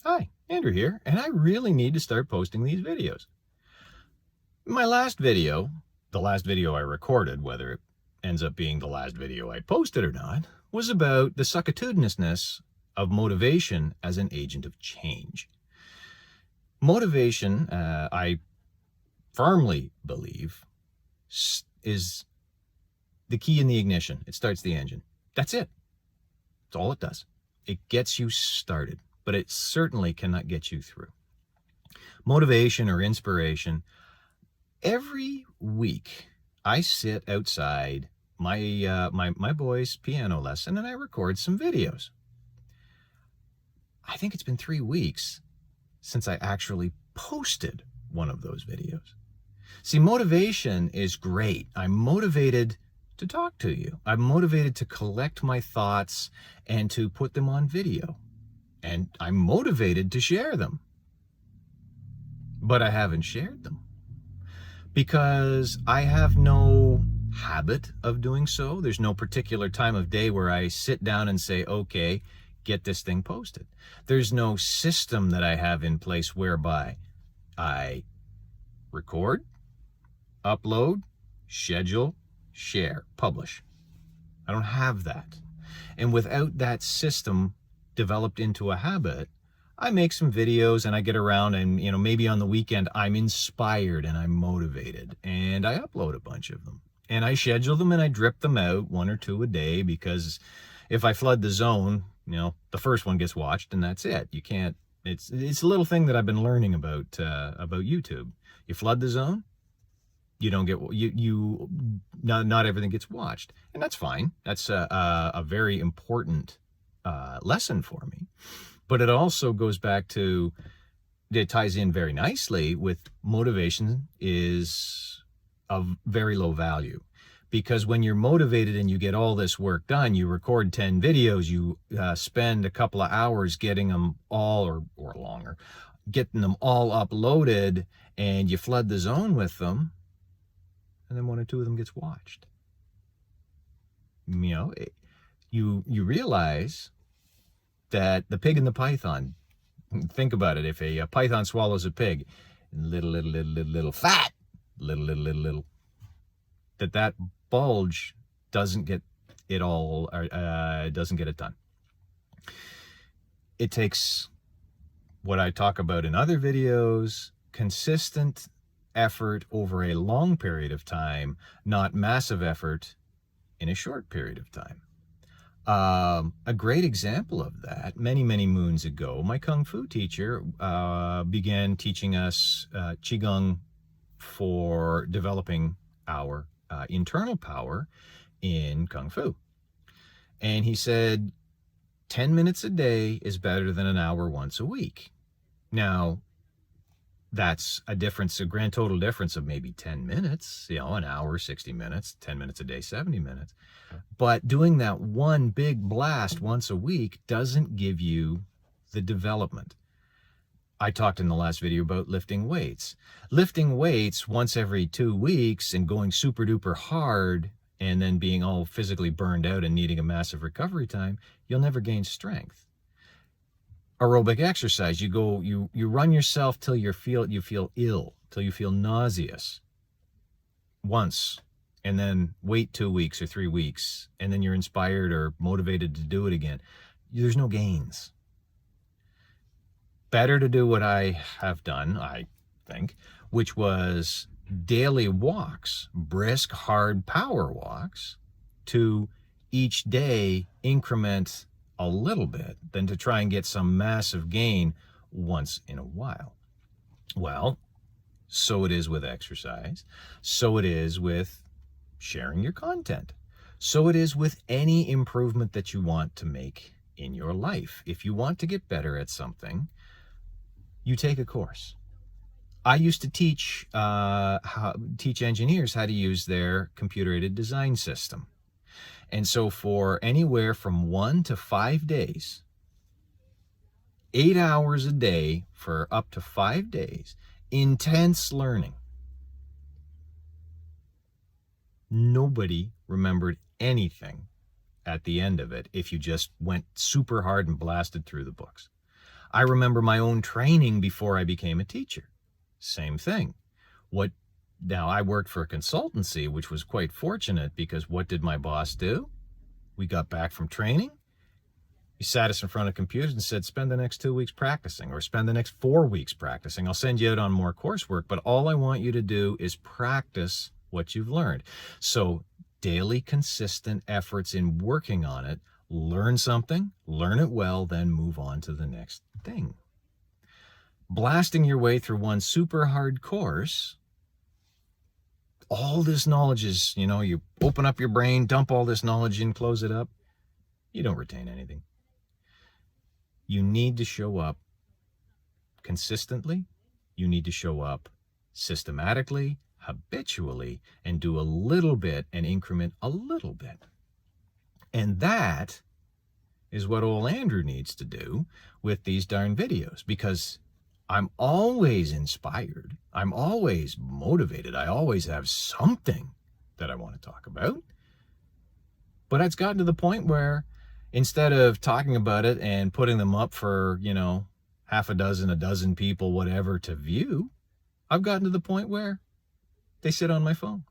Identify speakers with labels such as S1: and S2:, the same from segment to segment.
S1: Hi, Andrew here, and I really need to start posting these videos. My last video, the last video I recorded, whether it ends up being the last video I posted or not, was about the suckatudinousness of motivation as an agent of change. Motivation, I firmly believe, is the key in the ignition. It starts the engine. That's it. That's all it does. It gets you started, but it certainly cannot get you through. Motivation or inspiration. Every week, I sit outside my boy's piano lesson and I record some videos. I think it's been 3 weeks since I actually posted one of those videos. See, motivation is great. I'm motivated to talk to you. I'm motivated to collect my thoughts and to put them on video. And I'm motivated to share them. But I haven't shared them because I have no habit of doing so. There's no particular time of day where I sit down and say, okay, get this thing posted. There's no system that I have in place whereby I record, upload, schedule, share, publish. I don't have that. And without that system developed into a habit, I make some videos and I get around and, maybe on the weekend I'm inspired and I'm motivated and I upload a bunch of them and I schedule them and I drip them out 1 or 2 a day, because if I flood the zone, the first one gets watched and that's it. You can't, it's a little thing that I've been learning about YouTube. You flood the zone, you don't get, not everything gets watched, and that's fine. That's a very important lesson for me. But it also goes back to, it ties in very nicely with motivation is of very low value. Because when you're motivated and you get all this work done, you record 10 videos, you spend a couple of hours getting them all, or longer, getting them all uploaded, and you flood the zone with them, and then 1 or 2 of them gets watched. You realize that the pig and the python, think about it. If a python swallows a pig, little fat, little, that bulge doesn't get it all, doesn't get it done. It takes what I talk about in other videos, consistent effort over a long period of time, not massive effort in a short period of time. A great example of that, many moons ago, my Kung Fu teacher began teaching us Qigong for developing our internal power in Kung Fu. And he said, 10 minutes a day is better than an hour once a week. Now, that's a difference, a grand total difference of maybe 10 minutes, an hour, 60 minutes, 10 minutes a day, 70 minutes. But doing that one big blast once a week doesn't give you the development. I talked in the last video about lifting weights. Lifting weights once every 2 weeks and going super duper hard and then being all physically burned out and needing a massive recovery time, you'll never gain strength. Aerobic exercise, you run yourself till you feel ill, till you feel nauseous once, and then wait 2 weeks or 3 weeks, and then you're inspired or motivated to do it again. There's no gains. Better to do what I have done, I think, which was daily walks, brisk, hard power walks, to each day increment a little bit than to try and get some massive gain once in a while. Well, so it is with exercise. So it is with sharing your content. So it is with any improvement that you want to make in your life. If you want to get better at something, you take a course. I used to teach engineers how to use their computer-aided design system. And so for anywhere from 1 to 5 days, 8 hours a day for up to 5 days, intense learning. Nobody remembered anything at the end of it if you just went super hard and blasted through the books. I remember my own training before I became a teacher. Same thing. Now, I worked for a consultancy, which was quite fortunate because what did my boss do? We got back from training. He sat us in front of computers and said, spend the next 2 weeks practicing, or spend the next 4 weeks practicing. I'll send you out on more coursework, but all I want you to do is practice what you've learned. So daily consistent efforts in working on it, learn something, learn it well, then move on to the next thing. Blasting your way through one super hard course, all this knowledge is, you open up your brain, dump all this knowledge in, close it up. You don't retain anything. You need to show up consistently. You need to show up systematically, habitually, and do a little bit and increment a little bit. And that is what old Andrew needs to do with these darn videos, because I'm always inspired. I'm always motivated. I always have something that I want to talk about. But it's gotten to the point where instead of talking about it and putting them up for, half a dozen people, whatever, to view, I've gotten to the point where they sit on my phone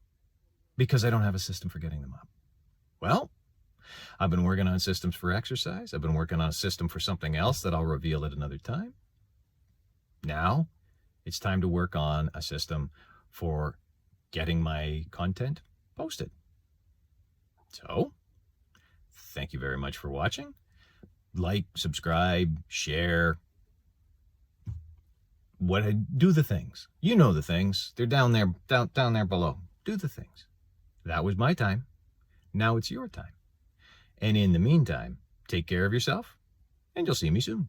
S1: because I don't have a system for getting them up. Well, I've been working on systems for exercise. I've been working on a system for something else that I'll reveal at another time. Now it's time to work on a system for getting my content posted. So, thank you very much for watching. Like, subscribe, share. Do the things. You know the things. They're down there below. Do the things. That was my time. Now it's your time. And in the meantime, take care of yourself, and you'll see me soon.